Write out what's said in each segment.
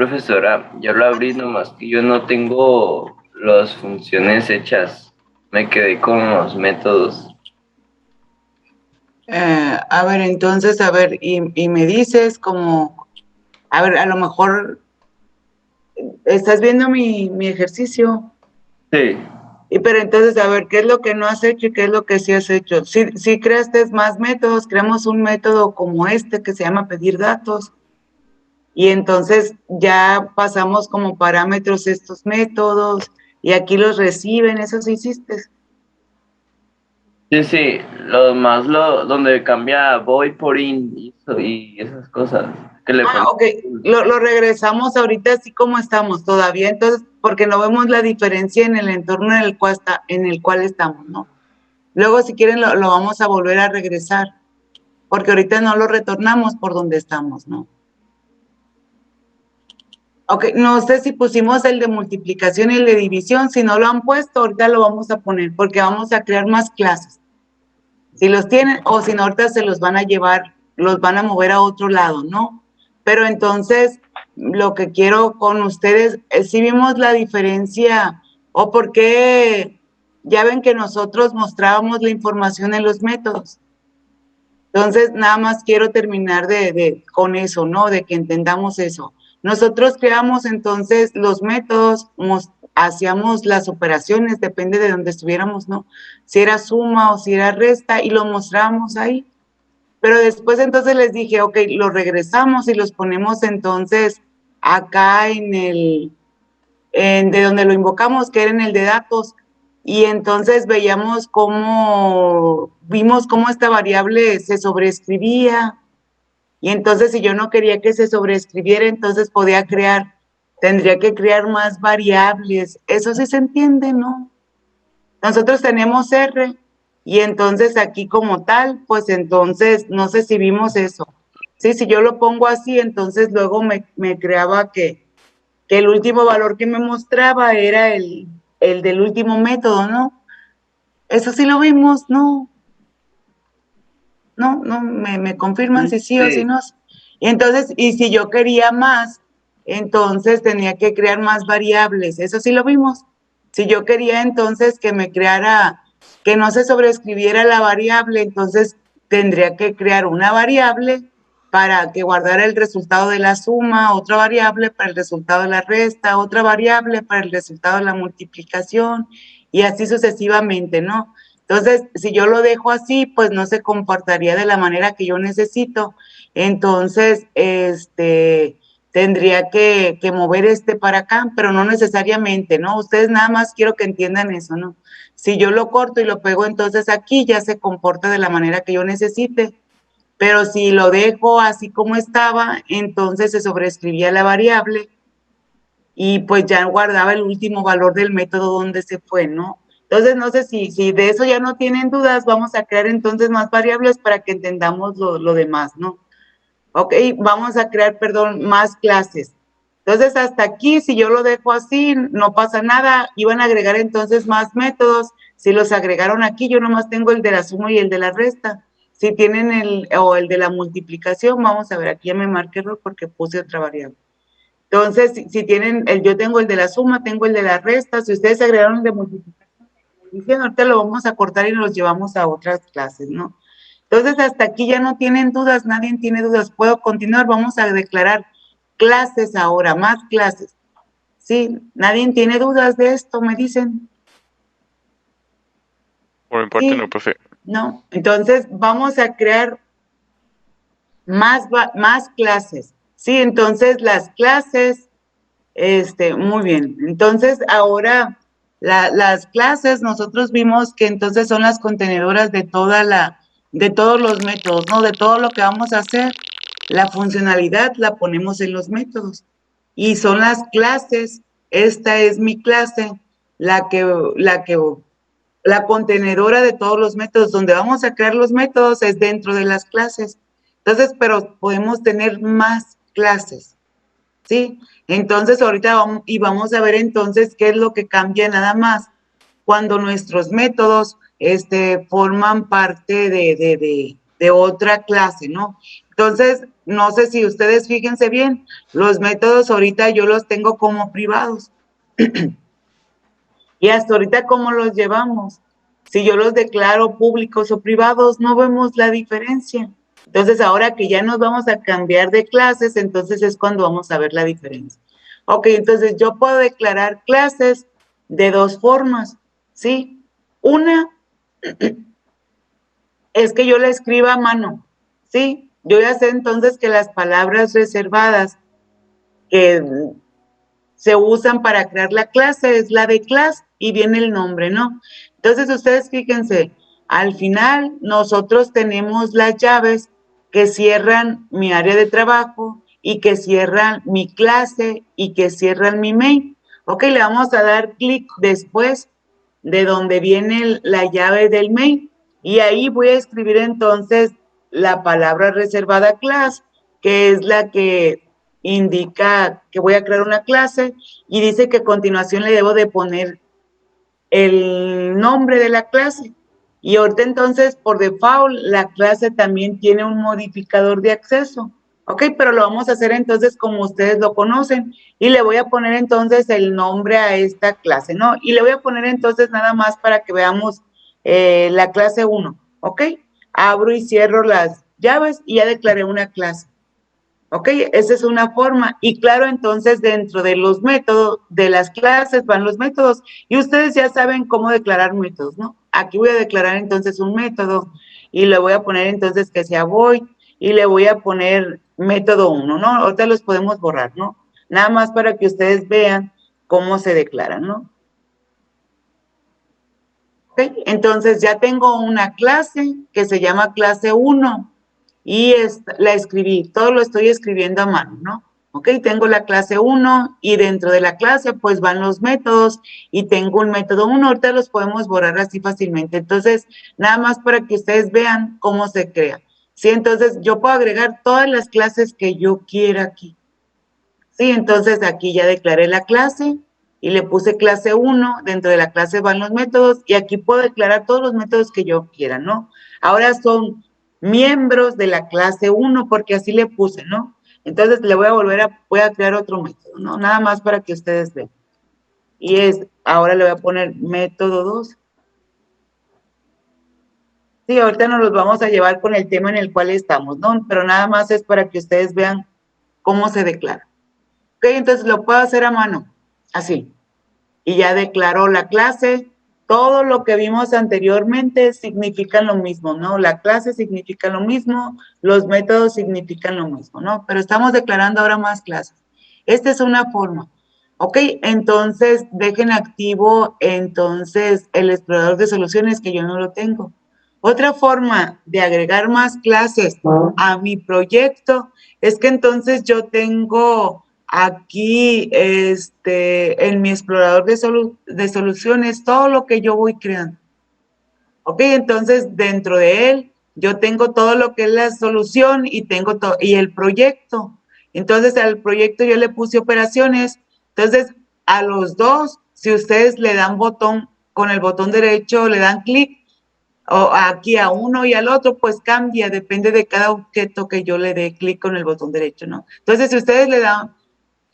Profesora, ya lo abrí, nomás que yo no tengo las funciones hechas. Me quedé con los métodos. A ver, entonces, a ver, y me dices como, a ver, a lo mejor estás viendo mi ejercicio. Sí, Pero entonces, a ver, ¿qué es lo que no has hecho y qué es lo que sí has hecho? Si creaste más métodos, creamos un método como este que se llama pedir datos y entonces ya pasamos como parámetros estos métodos y aquí los reciben, eso sí hiciste. sí, sí. Lo más donde cambia void por in y esas cosas. Que le Ah, ponen. ok, lo regresamos ahorita así como estamos todavía, entonces, porque no vemos la diferencia en el entorno en el cual estamos, ¿no? Luego, si quieren, lo vamos a volver a regresar, porque ahorita no lo retornamos por donde estamos, ¿no? Ok, no sé si pusimos el de multiplicación y el de división, si no lo han puesto, ahorita lo vamos a poner, porque vamos a crear más clases. Si los tienen, o si no, ahorita se los van a llevar, los van a mover a otro lado, ¿no? Pero entonces, lo que quiero con ustedes, si vimos la diferencia, o por qué, ya ven que nosotros mostrábamos la información en los métodos. Entonces, nada más quiero terminar con eso, ¿no? De que entendamos eso. Nosotros creamos entonces los métodos, hacíamos las operaciones, depende de donde estuviéramos, ¿no? Si era suma o si era resta, y lo mostrábamos ahí. Pero después entonces les dije, ok, lo regresamos y los ponemos entonces acá de donde lo invocamos, que era en el de datos, y entonces vimos cómo esta variable se sobreescribía, y entonces si yo no quería que se sobreescribiera, entonces tendría que crear más variables. Eso sí se entiende, ¿no? Nosotros tenemos R, y entonces aquí como tal, pues entonces, no sé si vimos eso. Sí, si yo lo pongo así, entonces luego me creaba que el último valor que me mostraba era el del último método, ¿no? Eso sí lo vimos, ¿no? No, me confirman si sí o si Sí. no. Y entonces, y si yo quería más, entonces tenía que crear más variables, eso sí lo vimos. Si yo quería entonces que no se sobreescribiera la variable, entonces tendría que crear una variable para que guardara el resultado de la suma, otra variable para el resultado de la resta, otra variable para el resultado de la multiplicación, y así sucesivamente, ¿no? Entonces, si yo lo dejo así, pues no se comportaría de la manera que yo necesito. Entonces, tendría que mover para acá, pero no necesariamente, ¿no? Ustedes nada más quiero que entiendan eso, ¿no? Si yo lo corto y lo pego entonces aquí, ya se comporta de la manera que yo necesite. Pero si lo dejo así como estaba, entonces se sobreescribía la variable y pues ya guardaba el último valor del método donde se fue, ¿no? Entonces, no sé si de eso ya no tienen dudas, vamos a crear entonces más variables para que entendamos lo demás, ¿no? Ok, vamos a crear, perdón, más clases. Entonces, hasta aquí, si yo lo dejo así, no pasa nada. Iban a agregar entonces más métodos. Si los agregaron aquí, yo nomás tengo el de la suma y el de la resta. Si tienen el de la multiplicación, vamos a ver, aquí ya me marqué error porque puse otra variable. Entonces, si tienen, yo tengo el de la suma, tengo el de la resta, si ustedes agregaron el de multiplicación, ahorita lo vamos a cortar y nos llevamos a otras clases, ¿no? Entonces, hasta aquí ya no tienen dudas, nadie tiene dudas. Puedo continuar, vamos a declarar clases ahora, más clases. Sí, nadie tiene dudas de esto, me dicen. Por mi parte no, Sí, profe. no. Entonces, vamos a crear más clases. Sí, entonces las clases, muy bien. Entonces, ahora las clases, nosotros vimos que entonces son las contenedoras de todos los métodos, ¿no? De todo lo que vamos a hacer, la funcionalidad la ponemos en los métodos. Y son las clases, esta es mi clase, la contenedora de todos los métodos, donde vamos a crear los métodos es dentro de las clases. Entonces, pero podemos tener más clases. ¿Sí? Entonces, ahorita vamos a ver entonces qué es lo que cambia nada más cuando nuestros métodos forman parte de otra clase, ¿no? Entonces, no sé si ustedes fíjense bien, los métodos ahorita yo los tengo como privados. Y hasta ahorita, ¿cómo los llevamos? Si yo los declaro públicos o privados, no vemos la diferencia. Entonces, ahora que ya nos vamos a cambiar de clases, entonces es cuando vamos a ver la diferencia. Ok, entonces yo puedo declarar clases de dos formas, ¿sí? Una es que yo la escriba a mano, ¿sí? Yo ya sé entonces que las palabras reservadas que se usan para crear la clase es la de class y viene el nombre, ¿no? Entonces ustedes fíjense, al final nosotros tenemos las llaves que cierran mi área de trabajo y que cierran mi clase y que cierran mi main. Ok, le vamos a dar clic después de donde viene la llave del main y ahí voy a escribir entonces la palabra reservada class, que es la que indica que voy a crear una clase y dice que a continuación le debo de poner el nombre de la clase. Y ahorita entonces, por default, la clase también tiene un modificador de acceso. Ok, pero lo vamos a hacer entonces como ustedes lo conocen. Y le voy a poner entonces el nombre a esta clase, ¿no? Y le voy a poner entonces nada más para que veamos la clase 1. Ok, abro y cierro las llaves y ya declaré una clase. Ok, esa es una forma. Y claro, entonces dentro de los métodos, de las clases van los métodos. Y ustedes ya saben cómo declarar métodos, ¿no? Aquí voy a declarar entonces un método y le voy a poner entonces que sea void y le voy a poner método 1, ¿no? Ahorita los podemos borrar, ¿no? Nada más para que ustedes vean cómo se declaran, ¿no? Ok, entonces ya tengo una clase que se llama clase 1 y la escribí, todo lo estoy escribiendo a mano, ¿no? Ok, tengo la clase 1 y dentro de la clase pues van los métodos y tengo un método 1, ahorita los podemos borrar así fácilmente. Entonces, nada más para que ustedes vean cómo se crea. Sí, entonces yo puedo agregar todas las clases que yo quiera aquí. Sí, entonces aquí ya declaré la clase y le puse clase 1, dentro de la clase van los métodos y aquí puedo declarar todos los métodos que yo quiera, ¿no? Ahora son miembros de la clase 1 porque así le puse, ¿no? Entonces le voy a crear otro método, ¿no? Nada más para que ustedes vean. Y ahora le voy a poner método 2. Sí, ahorita nos los vamos a llevar con el tema en el cual estamos, ¿no? Pero nada más es para que ustedes vean cómo se declara. Ok, entonces lo puedo hacer a mano, así. Y ya declaró la clase. Todo lo que vimos anteriormente significa lo mismo, ¿no? La clase significa lo mismo, los métodos significan lo mismo, ¿no? Pero estamos declarando ahora más clases. Esta es una forma. Ok, entonces dejen activo entonces el explorador de soluciones que yo no lo tengo. Otra forma de agregar más clases a mi proyecto es que entonces yo tengo aquí en mi explorador de soluciones todo lo que yo voy creando. Ok, entonces dentro de él yo tengo todo lo que es la solución y tengo todo, y el proyecto. Entonces al proyecto yo le puse operaciones. Entonces a los dos, si ustedes le dan botón, con el botón derecho le dan clic, o aquí a uno y al otro, pues cambia, depende de cada objeto que yo le dé clic con el botón derecho, ¿no? Entonces si ustedes le dan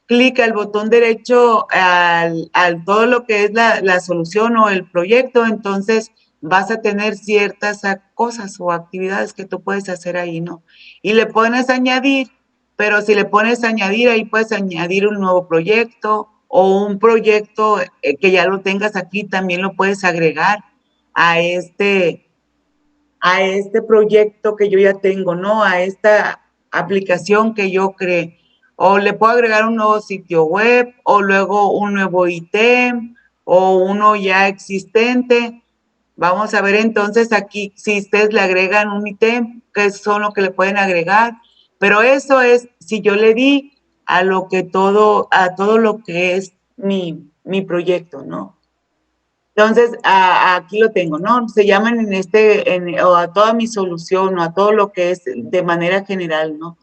clic al botón derecho al todo lo que es la solución o el proyecto, entonces vas a tener ciertas cosas o actividades que tú puedes hacer ahí, ¿no? Y le pones añadir, pero si le pones añadir, ahí puedes añadir un nuevo proyecto o un proyecto que ya lo tengas aquí, también lo puedes agregar a a este proyecto que yo ya tengo, ¿no? A esta aplicación que yo creé. O le puedo agregar un nuevo sitio web, o luego un nuevo ítem, o uno ya existente. Vamos a ver entonces aquí si ustedes le agregan un ítem, qué son lo que le pueden agregar. Pero eso es si yo le di a todo lo que es mi proyecto, ¿no? Entonces, aquí lo tengo, ¿no? Se llaman o a toda mi solución o a todo lo que es de manera general, ¿no?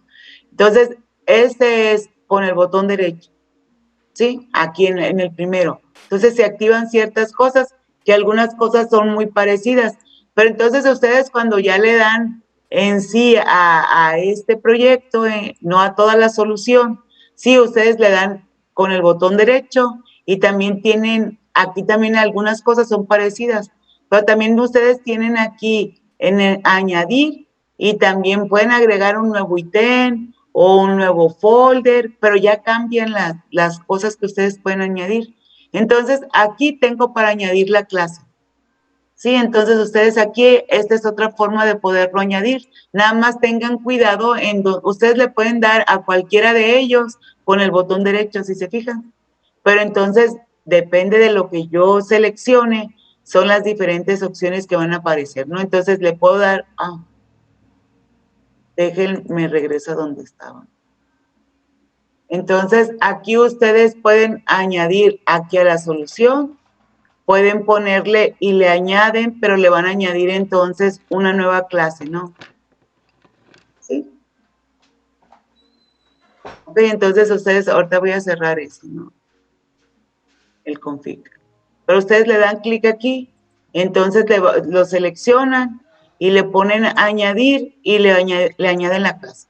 Entonces, este es con el botón derecho, ¿sí? Aquí en el primero. Entonces, se activan ciertas cosas, que algunas cosas son muy parecidas. Pero entonces, ustedes cuando ya le dan en sí a este proyecto, no a toda la solución. Sí, ustedes le dan con el botón derecho y también tienen, aquí también algunas cosas son parecidas, pero también ustedes tienen aquí en el añadir y también pueden agregar un nuevo ítem o un nuevo folder, pero ya cambian las cosas que ustedes pueden añadir. Entonces, aquí tengo para añadir la clase. Sí, entonces ustedes aquí, esta es otra forma de poderlo añadir. Nada más tengan cuidado, ustedes le pueden dar a cualquiera de ellos con el botón derecho, si se fijan. Pero entonces, depende de lo que yo seleccione, son las diferentes opciones que van a aparecer, ¿no? Entonces, le puedo dar, déjenme regreso a donde estaban. Entonces, aquí ustedes pueden añadir aquí a la solución, pueden ponerle y le añaden, pero le van a añadir entonces una nueva clase, ¿no? ¿Sí? Ok, entonces ustedes, ahorita voy a cerrar eso, ¿no? El config. Pero ustedes le dan clic aquí, entonces lo seleccionan y le ponen añadir y le añaden la clase.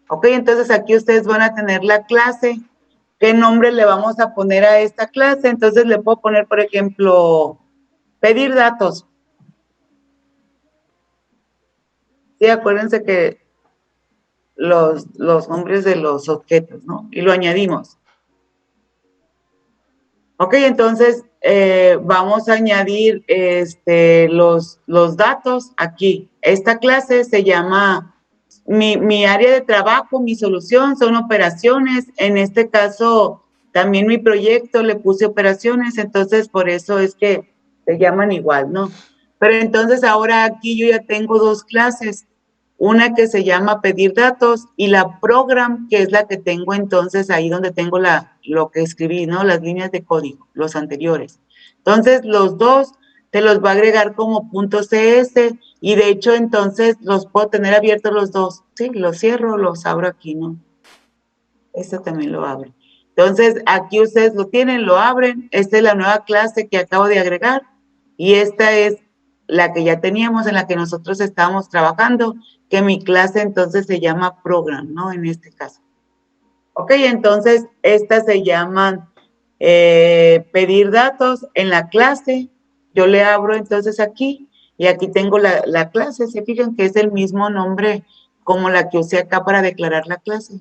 Ok, entonces aquí ustedes van a tener la clase. ¿Qué nombre le vamos a poner a esta clase? Entonces le puedo poner, por ejemplo, pedir datos. Sí, acuérdense que los nombres de los objetos, ¿no? Y lo añadimos. Ok, entonces vamos a añadir los datos aquí. Esta clase se llama mi área de trabajo, mi solución, son operaciones. En este caso, también mi proyecto le puse operaciones, entonces por eso es que se llaman igual, ¿no? Pero entonces ahora aquí yo ya tengo dos clases. Una que se llama pedir datos y la program, que es la que tengo entonces ahí donde tengo lo que escribí, ¿no? Las líneas de código, los anteriores. Entonces, los dos te los va a agregar como .cs y de hecho entonces los puedo tener abiertos los dos. Sí, los cierro, los abro aquí, ¿no? Este también lo abro. Entonces, aquí ustedes lo tienen, lo abren. Esta es la nueva clase que acabo de agregar y esta es la que ya teníamos, en la que nosotros estábamos trabajando, que mi clase entonces se llama Program, ¿no? En este caso. Ok, entonces esta se llama pedir datos en la clase. Yo le abro entonces aquí y aquí tengo la clase. Se fijan que es el mismo nombre como la que usé acá para declarar la clase.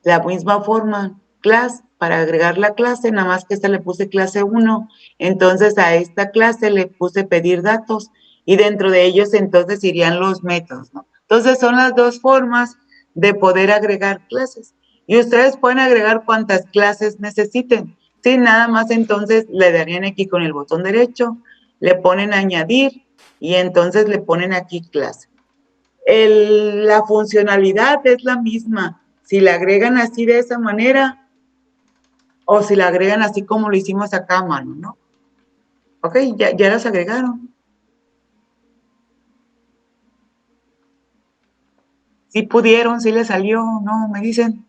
La misma forma, class, para agregar la clase, nada más que esta le puse clase 1, entonces a esta clase le puse pedir datos y dentro de ellos entonces irían los métodos, ¿no? Entonces son las dos formas de poder agregar clases y ustedes pueden agregar cuantas clases necesiten, ¿sí? Nada más entonces le darían aquí con el botón derecho, le ponen añadir y entonces le ponen aquí clase. La funcionalidad es la misma. Si la agregan así de esa manera o si la agregan así como lo hicimos acá a mano, ¿no? Ok, ya las agregaron. Si pudieron, si les salió, no, me dicen.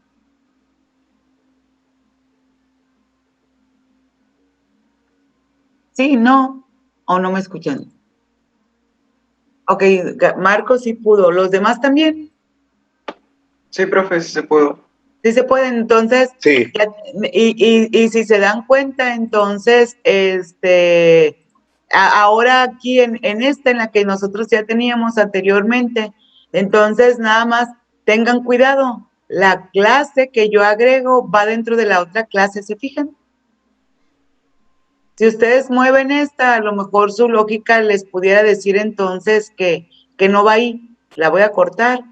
Sí, no, o no me escuchan. Ok, Marco sí pudo, ¿los demás también? Sí, profe, sí se pudo. Sí se pueden, entonces, sí. Y si se dan cuenta, entonces, ahora aquí en la que nosotros ya teníamos anteriormente, entonces nada más tengan cuidado, la clase que yo agrego va dentro de la otra clase, ¿se fijan? Si ustedes mueven esta, a lo mejor su lógica les pudiera decir entonces que no va ahí, la voy a cortar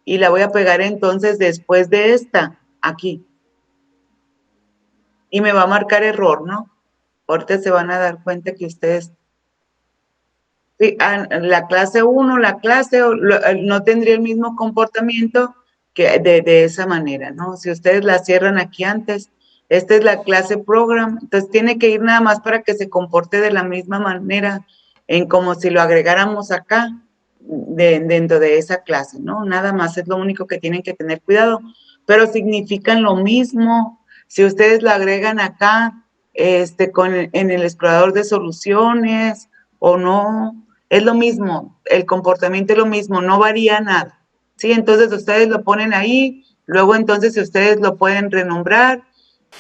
y la voy a pegar entonces después de esta, aquí. Y me va a marcar error, ¿no? Ahorita se van a dar cuenta que ustedes, sí, la clase 1, no tendría el mismo comportamiento que de esa manera, ¿no? Si ustedes la cierran aquí antes, esta es la clase program, entonces tiene que ir nada más para que se comporte de la misma manera en como si lo agregáramos acá dentro de esa clase, ¿no? Nada más es lo único que tienen que tener cuidado, pero significan lo mismo. Si ustedes la agregan acá, en el explorador de soluciones o no, es lo mismo, el comportamiento es lo mismo, no varía nada, ¿sí? Entonces ustedes lo ponen ahí, luego entonces ustedes lo pueden renombrar.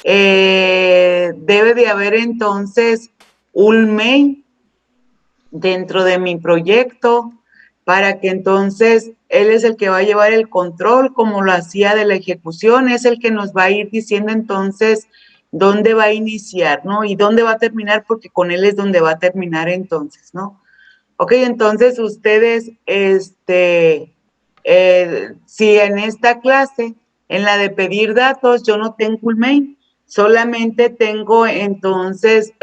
Debe de haber entonces un main dentro de mi proyecto para que entonces él es el que va a llevar el control como lo hacía de la ejecución, es el que nos va a ir diciendo entonces dónde va a iniciar, ¿no? Y dónde va a terminar, porque con él es donde va a terminar entonces, ¿no? Ok, entonces ustedes, si en esta clase, en la de pedir datos, yo no tengo un main, solamente tengo entonces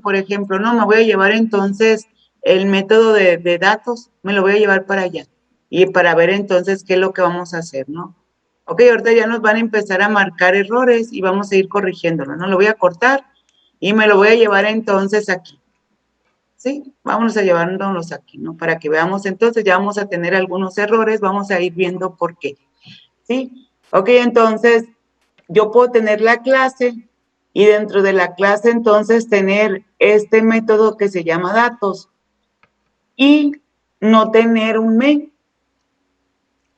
por ejemplo, no, me voy a llevar entonces el método de datos, me lo voy a llevar para allá y para ver entonces qué es lo que vamos a hacer, ¿no? Ok, ahorita ya nos van a empezar a marcar errores y vamos a ir corrigiéndolo, ¿no? Lo voy a cortar y me lo voy a llevar entonces aquí. Sí, vámonos a llevárnoslos aquí, ¿no? Para que veamos, entonces ya vamos a tener algunos errores, vamos a ir viendo por qué, ¿sí? Ok, entonces yo puedo tener la clase y dentro de la clase entonces tener este método que se llama datos y no tener un main.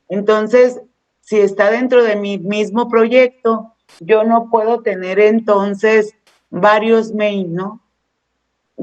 Entonces, si está dentro de mi mismo proyecto, yo no puedo tener entonces varios main, ¿no?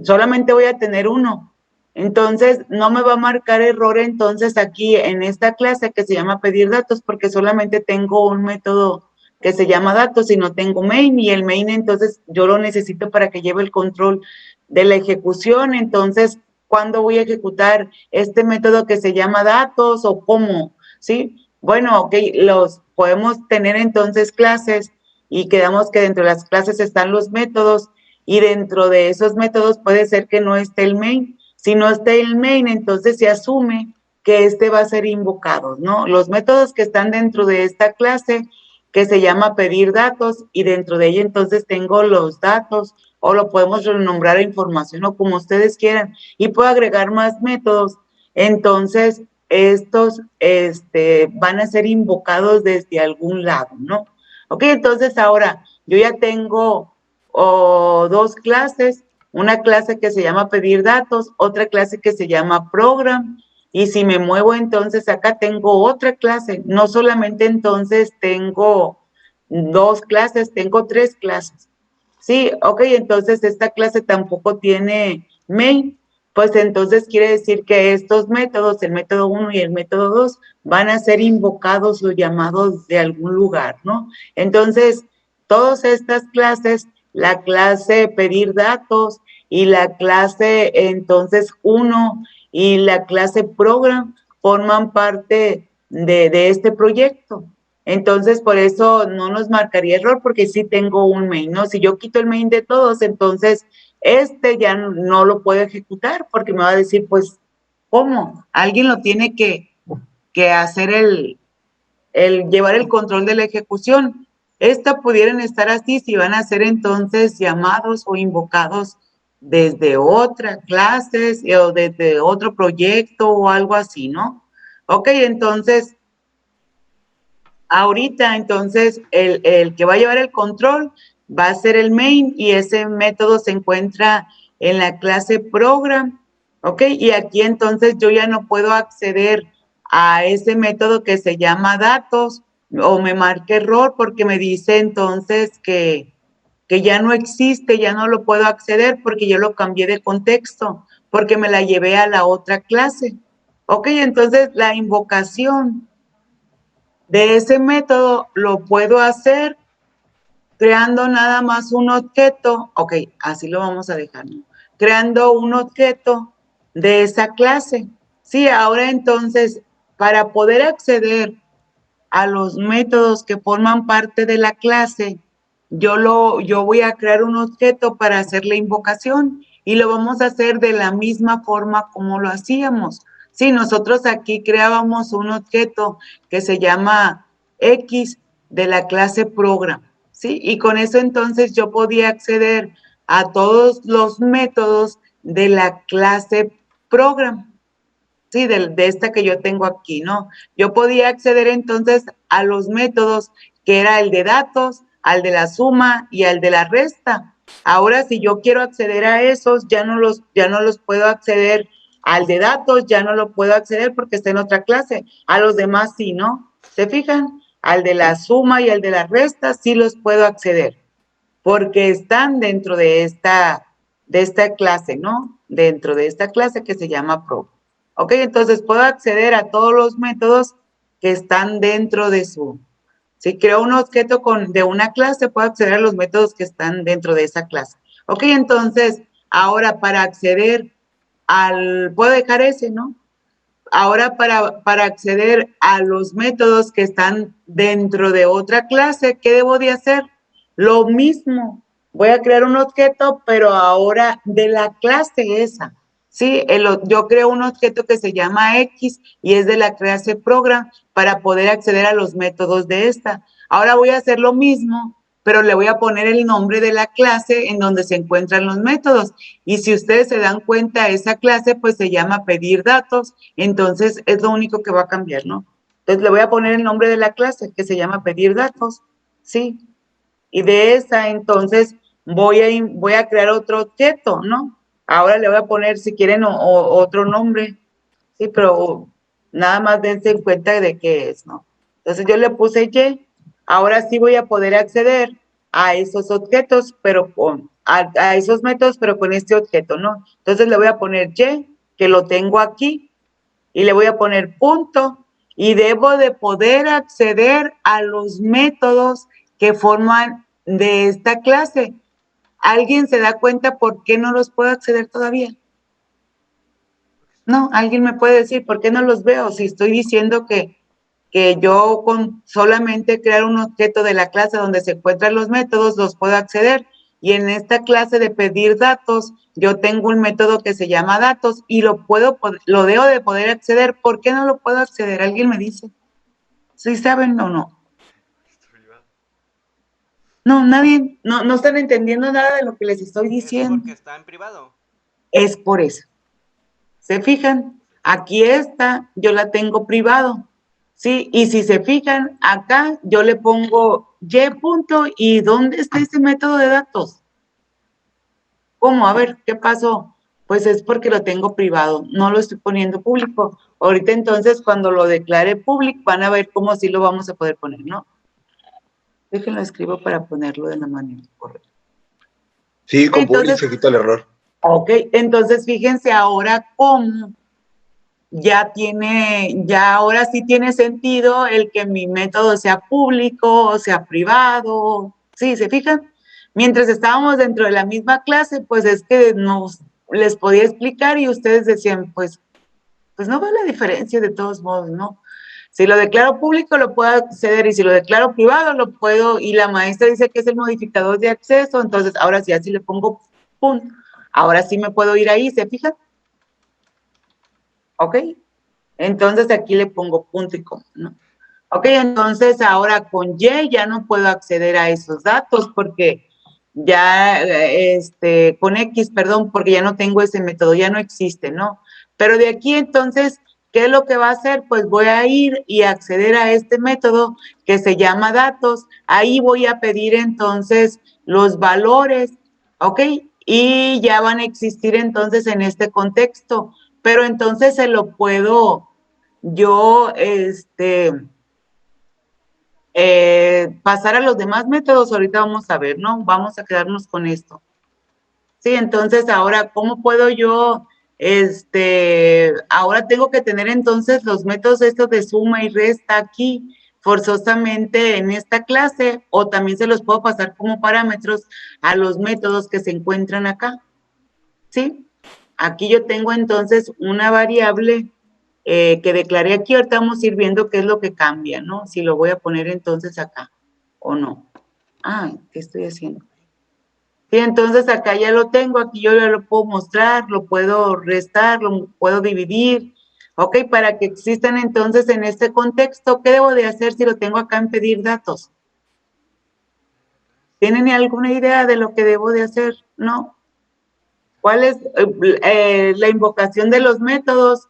Solamente voy a tener uno. Entonces, no me va a marcar error entonces aquí en esta clase que se llama pedir datos porque solamente tengo un método que se llama datos y no tengo main y el main entonces yo lo necesito para que lleve el control de la ejecución. Entonces, ¿cuándo voy a ejecutar este método que se llama datos o cómo? ¿Sí? Bueno, ok, los podemos tener entonces clases y quedamos que dentro de las clases están los métodos y dentro de esos métodos puede ser que no esté el main. Si no está el main, entonces se asume que este va a ser invocado, ¿no? Los métodos que están dentro de esta clase, que se llama pedir datos, y dentro de ella entonces tengo los datos, o lo podemos renombrar a información, o como ustedes quieran, y puedo agregar más métodos. Entonces, estos van a ser invocados desde algún lado, ¿no? Ok, entonces ahora yo ya tengo dos clases, una clase que se llama pedir datos, otra clase que se llama program, y si me muevo entonces acá tengo otra clase, no solamente entonces tengo dos clases, tengo tres clases. Sí, ok, entonces esta clase tampoco tiene main, pues entonces quiere decir que estos métodos, el método 1 y el método 2, van a ser invocados o llamados de algún lugar, ¿no? Entonces, todas estas clases, la clase pedir datos y la clase entonces 1 y la clase program forman parte de este proyecto. Entonces, por eso no nos marcaría error porque sí tengo un main, ¿no? Si yo quito el main de todos, entonces ya no lo puedo ejecutar porque me va a decir, pues, ¿cómo? Alguien lo tiene que hacer llevar el control de la ejecución. Pudieran estar así si van a ser entonces llamados o invocados desde otra clase o desde otro proyecto o algo así, ¿no? Ok, entonces, ahorita entonces el que va a llevar el control va a ser el main y ese método se encuentra en la clase program, ¿ok? Y aquí entonces yo ya no puedo acceder a ese método que se llama datos o me marca error porque me dice entonces que ya no existe, ya no lo puedo acceder porque yo lo cambié de contexto, porque me la llevé a la otra clase. Ok, entonces la invocación de ese método lo puedo hacer creando nada más un objeto, ok, así lo vamos a dejar, ¿no? Creando un objeto de esa clase. Sí, ahora entonces, para poder acceder a los métodos que forman parte de la clase, yo voy a crear un objeto para hacer la invocación y lo vamos a hacer de la misma forma como lo hacíamos. Sí, nosotros aquí creábamos un objeto que se llama X de la clase program, ¿sí? Y con eso entonces yo podía acceder a todos los métodos de la clase program. Sí, de esta que yo tengo aquí, ¿no? Yo podía acceder entonces a los métodos que era el de datos, al de la suma y al de la resta. Ahora, si yo quiero acceder a esos, ya no los puedo acceder Al de datos ya no lo puedo acceder porque está en otra clase. A los demás sí, ¿no? ¿Se fijan? Al de la suma y al de la resta sí los puedo acceder porque están dentro de esta clase, ¿no? Dentro de esta clase que se llama Pro. Ok, entonces puedo acceder a todos los métodos que están dentro de su... Si creo un objeto de una clase, puedo acceder a los métodos que están dentro de esa clase. Ok, entonces, ahora para acceder puedo dejar ese, ¿no? Ahora para acceder a los métodos que están dentro de otra clase, ¿qué debo de hacer? Lo mismo. Voy a crear un objeto, pero ahora de la clase esa. Sí, yo creo un objeto que se llama X y es de la clase Program para poder acceder a los métodos de esta. Ahora voy a hacer lo mismo, pero le voy a poner el nombre de la clase en donde se encuentran los métodos. Y si ustedes se dan cuenta, esa clase pues se llama pedir datos, entonces es lo único que va a cambiar, ¿no? Entonces le voy a poner el nombre de la clase que se llama pedir datos, ¿sí? Y de esa entonces voy a crear otro objeto, ¿no? Ahora le voy a poner, si quieren, otro nombre, sí, pero nada más dense en cuenta de qué es, ¿no? Entonces yo le puse Y, ahora sí voy a poder acceder a esos objetos, pero a esos métodos, pero con este objeto, ¿no? Entonces le voy a poner Y, que lo tengo aquí, y le voy a poner punto, y debo de poder acceder a los métodos que forman de esta clase. ¿Alguien se da cuenta por qué no los puedo acceder todavía? No, alguien me puede decir por qué no los veo si estoy diciendo que yo con solamente crear un objeto de la clase donde se encuentran los métodos los puedo acceder. Y en esta clase de pedir datos, yo tengo un método que se llama datos y lo debo de poder acceder. ¿Por qué no lo puedo acceder? ¿Alguien me dice? ¿Sí saben o no? No, nadie, no están entendiendo nada de lo que les estoy diciendo. Es porque está en privado. Es por eso. ¿Se fijan? Aquí esta, yo la tengo privado, ¿sí? Y si se fijan, acá yo le pongo Y punto, ¿y dónde está ese método de datos? ¿Cómo? A ver, ¿qué pasó? Pues es porque lo tengo privado, no lo estoy poniendo público. Ahorita entonces, cuando lo declare público, van a ver cómo sí lo vamos a poder poner, ¿no? Déjenlo escribo para ponerlo de la manera correcta. Sí, con público se quita el error. Ok, entonces fíjense ahora cómo ya ahora sí tiene sentido el que mi método sea público o sea privado. ¿Sí? ¿Se fijan? Mientras estábamos dentro de la misma clase, pues es que les podía explicar y ustedes decían, pues no veo la diferencia de todos modos, ¿no? Si lo declaro público lo puedo acceder y si lo declaro privado lo puedo, y la maestra dice que es el modificador de acceso, entonces ahora sí, así le pongo punto. Ahora sí me puedo ir ahí, ¿se fijan? ¿Ok? Entonces aquí le pongo punto y coma, ¿no? Ok, entonces ahora con Y ya no puedo acceder a esos datos porque ya, con X, perdón, porque ya no tengo ese método, ya no existe, ¿no? Pero de aquí entonces, ¿qué es lo que va a hacer? Pues voy a ir y acceder a este método que se llama datos. Ahí voy a pedir entonces los valores, ¿ok? Y ya van a existir entonces en este contexto, pero entonces se lo puedo yo, pasar a los demás métodos. Ahorita vamos a ver, ¿no? Vamos a quedarnos con esto. Sí, entonces ahora, ¿cómo puedo yo, ahora tengo que tener entonces los métodos estos de suma y resta aquí, forzosamente en esta clase, o también se los puedo pasar como parámetros a los métodos que se encuentran acá, ¿sí? Aquí yo tengo entonces una variable que declaré aquí, ahorita vamos a ir viendo qué es lo que cambia, ¿no? Si lo voy a poner entonces acá, o no. Ah, ¿qué estoy haciendo? Sí, entonces acá ya lo tengo, aquí yo ya lo puedo mostrar, lo puedo restar, lo puedo dividir. Ok, para que existan entonces en este contexto, ¿qué debo de hacer si lo tengo acá en pedir datos? ¿Tienen alguna idea de lo que debo de hacer? ¿No? ¿Cuál es la invocación de los métodos?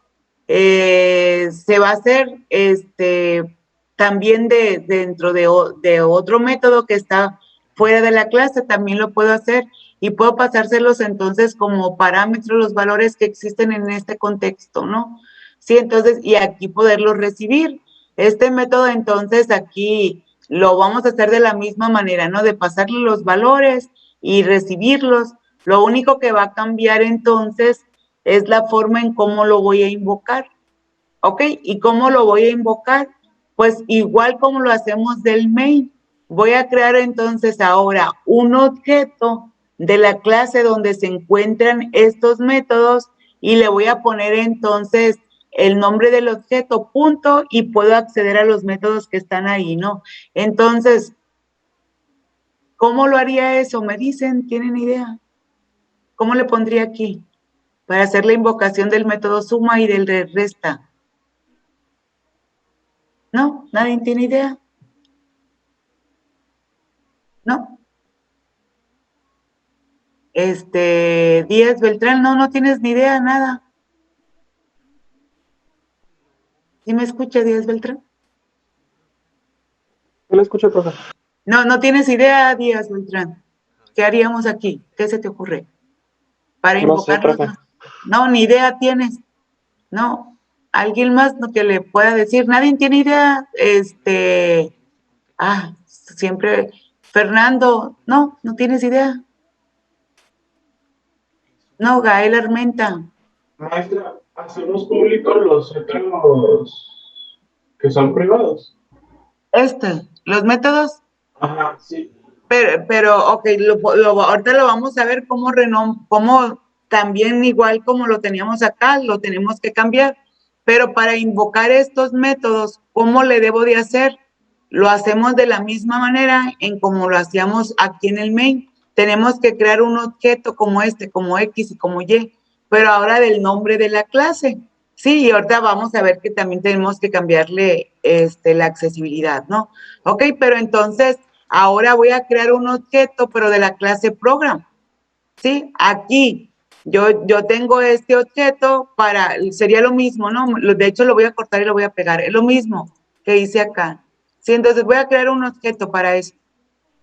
Se va a hacer también dentro de otro método que está fuera de la clase, también lo puedo hacer. y puedo pasárselos entonces como parámetros los valores que existen en este contexto, ¿no? Sí, entonces, y aquí poderlos recibir. Este método entonces aquí lo vamos a hacer de la misma manera, ¿no? De pasarle los valores y recibirlos. Lo único que va a cambiar entonces es la forma en cómo lo voy a invocar, ¿ok? ¿Y cómo lo voy a invocar? Pues igual como lo hacemos del main. Voy a crear entonces ahora un objeto de la clase donde se encuentran estos métodos y le voy a poner entonces el nombre del objeto, punto, y puedo acceder a los métodos que están ahí, ¿no? Entonces, ¿cómo lo haría eso? ¿Me dicen? ¿Tienen idea? ¿Cómo le pondría aquí? Para hacer la invocación del método suma y del de resta. ¿No? ¿Nadie tiene idea? ¿No? Díaz Beltrán, no tienes ni idea, nada. ¿Sí me escucha, Díaz Beltrán? Yo lo escucho, profe. No tienes idea, Díaz Beltrán. ¿Qué haríamos aquí? ¿Qué se te ocurre? Para No sé, invocarlos. profe. No, ni idea tienes. No. ¿Alguien más que le pueda decir? Nadie tiene idea. Siempre. Fernando, no tienes idea. No, Gael Armenta. Maestra, hacemos públicos los otros que son privados. Los métodos. Ajá, sí. Pero ok, ahorita lo vamos a ver cómo también igual como lo teníamos acá, lo tenemos que cambiar. Pero para invocar estos métodos, ¿cómo le debo de hacer? Lo hacemos de la misma manera en como lo hacíamos aquí en el main. Tenemos que crear un objeto como como X y como Y, pero ahora del nombre de la clase. Sí, y ahorita vamos a ver que también tenemos que cambiarle la accesibilidad, ¿no? Ok, pero entonces ahora voy a crear un objeto, pero de la clase program. ¿Sí? Aquí yo tengo este objeto sería lo mismo, ¿no? De hecho, lo voy a cortar y lo voy a pegar. Es lo mismo que hice acá. Sí, entonces voy a crear un objeto para eso.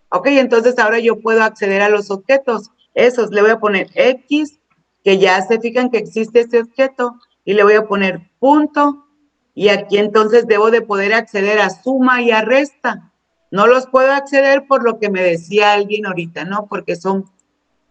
Ok, entonces ahora yo puedo acceder a los objetos. Esos, le voy a poner X, que ya se fijan que existe este objeto, y le voy a poner punto, y aquí entonces debo de poder acceder a suma y a resta. No los puedo acceder por lo que me decía alguien ahorita, ¿no? Porque son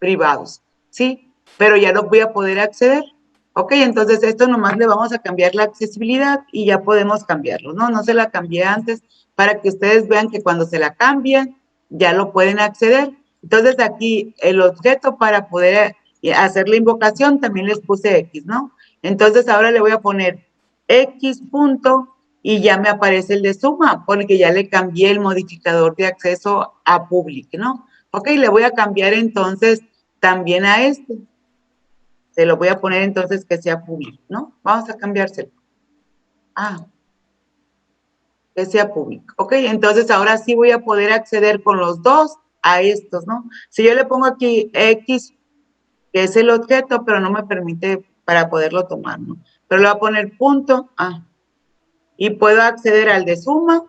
privados, ¿sí? Pero ya los voy a poder acceder. Ok, entonces esto nomás le vamos a cambiar la accesibilidad y ya podemos cambiarlo, ¿no? No se la cambié antes para que ustedes vean que cuando se la cambian, ya lo pueden acceder. Entonces aquí el objeto para poder hacer la invocación también les puse X, ¿no? Entonces ahora le voy a poner X punto y ya me aparece el de suma, porque ya le cambié el modificador de acceso a public, ¿no? Ok, le voy a cambiar entonces también a este. Se lo voy a poner entonces que sea público, ¿no? Vamos a cambiárselo. Que sea público. Ok, entonces ahora sí voy a poder acceder con los dos a estos, ¿no? Si yo le pongo aquí X, que es el objeto, pero no me permite para poderlo tomar, ¿no? Pero le voy a poner punto, y puedo acceder al de suma,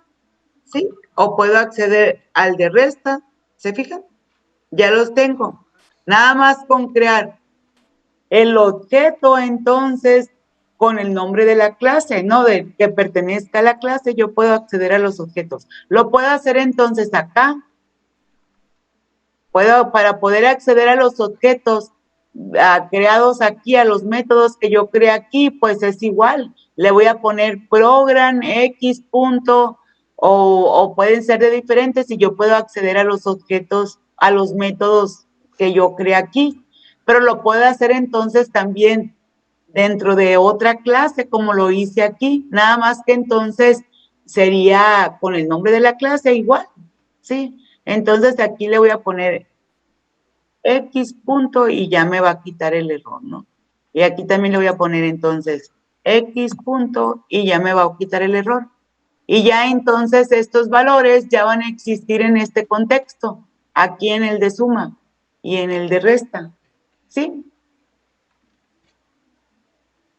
¿sí? O puedo acceder al de resta, ¿se fijan? Ya los tengo. Nada más con crear el objeto, entonces, con el nombre de la clase, ¿no? De que pertenezca a la clase, yo puedo acceder a los objetos. Lo puedo hacer entonces acá. Para poder acceder a los objetos creados aquí, a los métodos que yo creé aquí, pues es igual. Le voy a poner program X punto, o pueden ser de diferentes y yo puedo acceder a los objetos, a los métodos que yo creé aquí. Pero lo puedo hacer entonces también dentro de otra clase, como lo hice aquí. Nada más que entonces sería con el nombre de la clase igual, ¿sí? Entonces aquí le voy a poner X punto y ya me va a quitar el error, ¿no? Y aquí también le voy a poner entonces X punto y ya me va a quitar el error. Y ya entonces estos valores ya van a existir en este contexto, aquí en el de suma y en el de resta, ¿sí?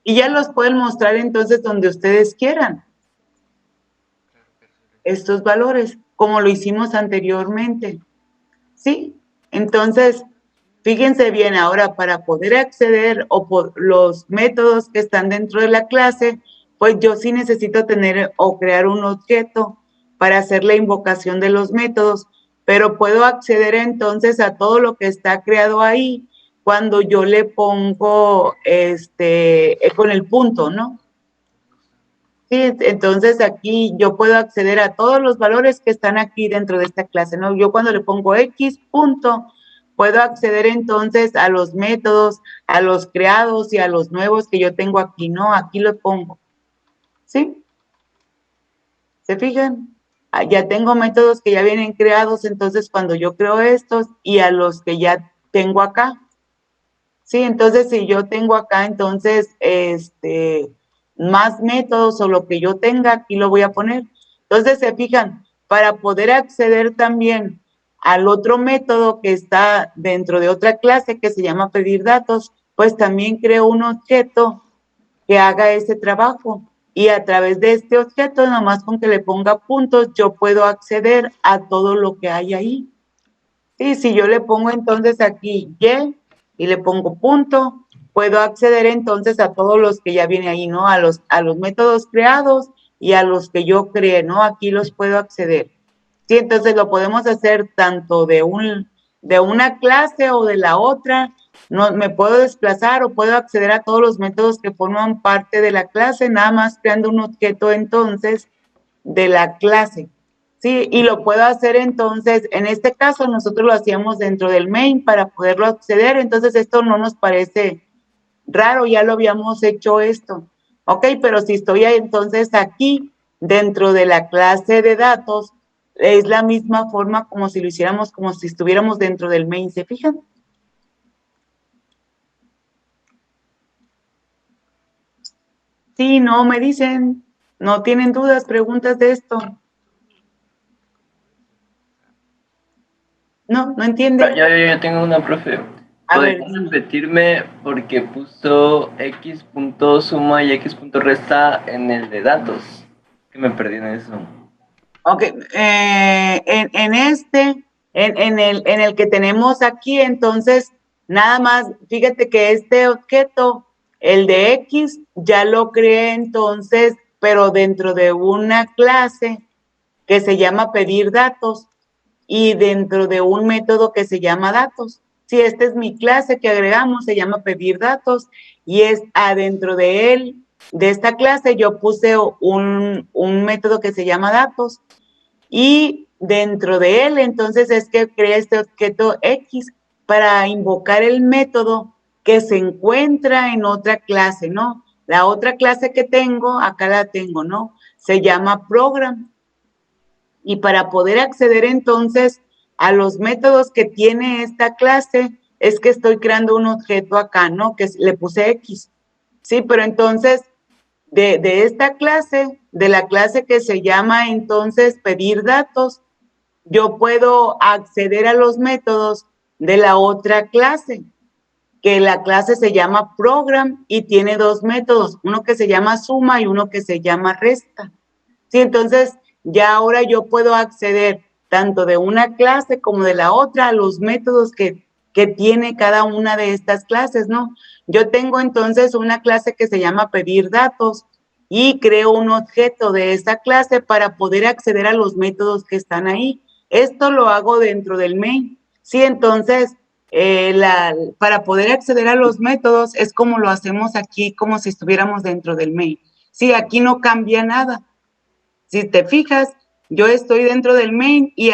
Y ya los pueden mostrar entonces donde ustedes quieran, estos valores, como lo hicimos anteriormente, ¿sí? Entonces, Fíjense bien, ahora para poder acceder o por los métodos que están dentro de la clase, pues yo sí necesito tener o crear un objeto para hacer la invocación de los métodos, pero puedo acceder entonces a todo lo que está creado ahí cuando yo le pongo con el punto, ¿no? Sí, entonces aquí yo puedo acceder a todos los valores que están aquí dentro de esta clase, ¿no? Yo cuando le pongo X punto, puedo acceder entonces a los métodos, a los creados y a los nuevos que yo tengo aquí, ¿no? Aquí lo pongo, ¿sí? ¿Se fijan? Ya tengo métodos que ya vienen creados, entonces cuando yo creo estos y a los que ya tengo acá, ¿sí? Entonces si yo tengo acá, entonces, más métodos o lo que yo tenga, aquí lo voy a poner. Entonces, se fijan, para poder acceder también al otro método que está dentro de otra clase que se llama pedir datos, pues también creo un objeto que haga ese trabajo. Y a través de este objeto, nomás con que le ponga puntos, yo puedo acceder a todo lo que hay ahí. Sí, si yo le pongo entonces aquí y le pongo punto, puedo acceder entonces a todos los que ya viene ahí, ¿no? A los métodos creados y a los que yo creé, ¿no? Aquí los puedo acceder. Sí, entonces lo podemos hacer tanto de una clase o de la otra. No, me puedo desplazar o puedo acceder a todos los métodos que forman parte de la clase, nada más creando un objeto entonces de la clase. Sí, y lo puedo hacer entonces, en este caso nosotros lo hacíamos dentro del main para poderlo acceder, entonces esto no nos parece raro, ya lo habíamos hecho esto. Ok, pero si estoy entonces aquí dentro de la clase de datos, es la misma forma como si lo hiciéramos, como si estuviéramos dentro del main, ¿se fijan? Sí, no, me dicen, no tienen dudas, preguntas de esto. No, no entienden. Ya tengo una, profe. A ver, ¿Podrías repetirme porque puso X punto suma y X punto resta en el de datos? Que me perdí en eso. ok, en el que tenemos aquí, entonces, nada más, fíjate que este objeto, el de X, ya lo creé entonces, pero dentro de una clase que se llama pedir datos y dentro de un método que se llama datos. Si esta es mi clase que agregamos, se llama pedir datos y es adentro de él, de esta clase, yo puse un método que se llama datos y dentro de él, entonces es que creé este objeto X para invocar el método que se encuentra en otra clase, ¿no? La otra clase que tengo, acá la tengo, ¿no? Se llama program. Y para poder acceder entonces a los métodos que tiene esta clase, es que estoy creando un objeto acá, ¿no? Que le puse X. Sí, pero entonces, de esta clase, de la clase que se llama entonces pedir datos, yo puedo acceder a los métodos de la otra clase, que la clase se llama program y tiene dos métodos, uno que se llama suma y uno que se llama resta. Sí, entonces ya ahora yo puedo acceder tanto de una clase como de la otra a los métodos que tiene cada una de estas clases, ¿no? Yo tengo entonces una clase que se llama pedir datos y creo un objeto de esa clase para poder acceder a los métodos que están ahí. Esto lo hago dentro del main. Sí, entonces, para poder acceder a los métodos es como lo hacemos aquí, como si estuviéramos dentro del main. Sí, aquí no cambia nada. Si te fijas, yo estoy dentro del main y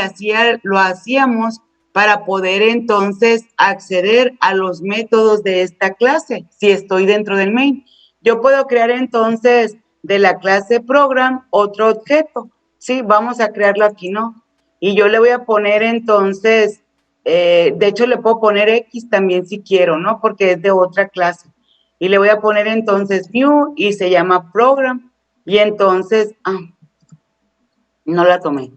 lo hacíamos para poder entonces acceder a los métodos de esta clase, si estoy dentro del main. Yo puedo crear entonces de la clase program otro objeto, ¿sí? Vamos a crearlo aquí, ¿no? Y yo le voy a poner entonces, de hecho le puedo poner X también si quiero, ¿no? Porque es de otra clase. Y le voy a poner entonces new y se llama program. Y entonces, no la tomé.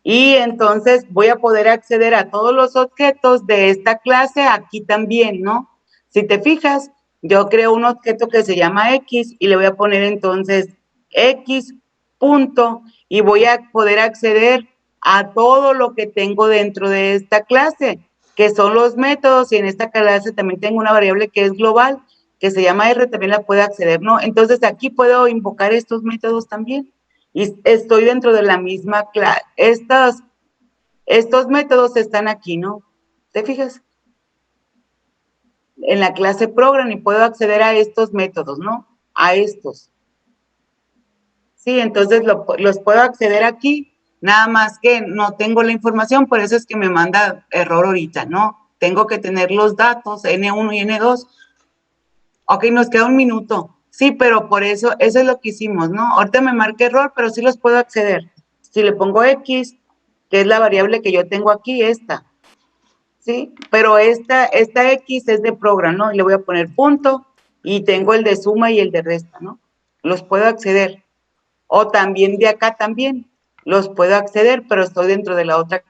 Y entonces voy a poder acceder a todos los objetos de esta clase aquí también, ¿no? Si te fijas, yo creo un objeto que se llama X y le voy a poner entonces X punto y voy a poder acceder a todo lo que tengo dentro de esta clase, que son los métodos, y en esta clase también tengo una variable que es global, que se llama R, también la puedo acceder, ¿no? Entonces aquí puedo invocar estos métodos también, y estoy dentro de la misma clase. Estos métodos están aquí, ¿no? ¿Te fijas? En la clase program, y puedo acceder a estos métodos, ¿no? A estos. Sí, entonces los puedo acceder aquí, nada más que no tengo la información, por eso es que me manda error ahorita, ¿no? Tengo que tener los datos, N1 y N2. Ok, nos queda un minuto. Sí, pero por eso es lo que hicimos, ¿no? Ahorita me marca error, pero sí los puedo acceder. Si le pongo X, que es la variable que yo tengo aquí, esta, ¿sí? Pero esta X es de program, ¿no? Y le voy a poner punto, y tengo el de suma y el de resta, ¿no? Los puedo acceder. O también de acá también, los puedo acceder, pero estoy dentro de la otra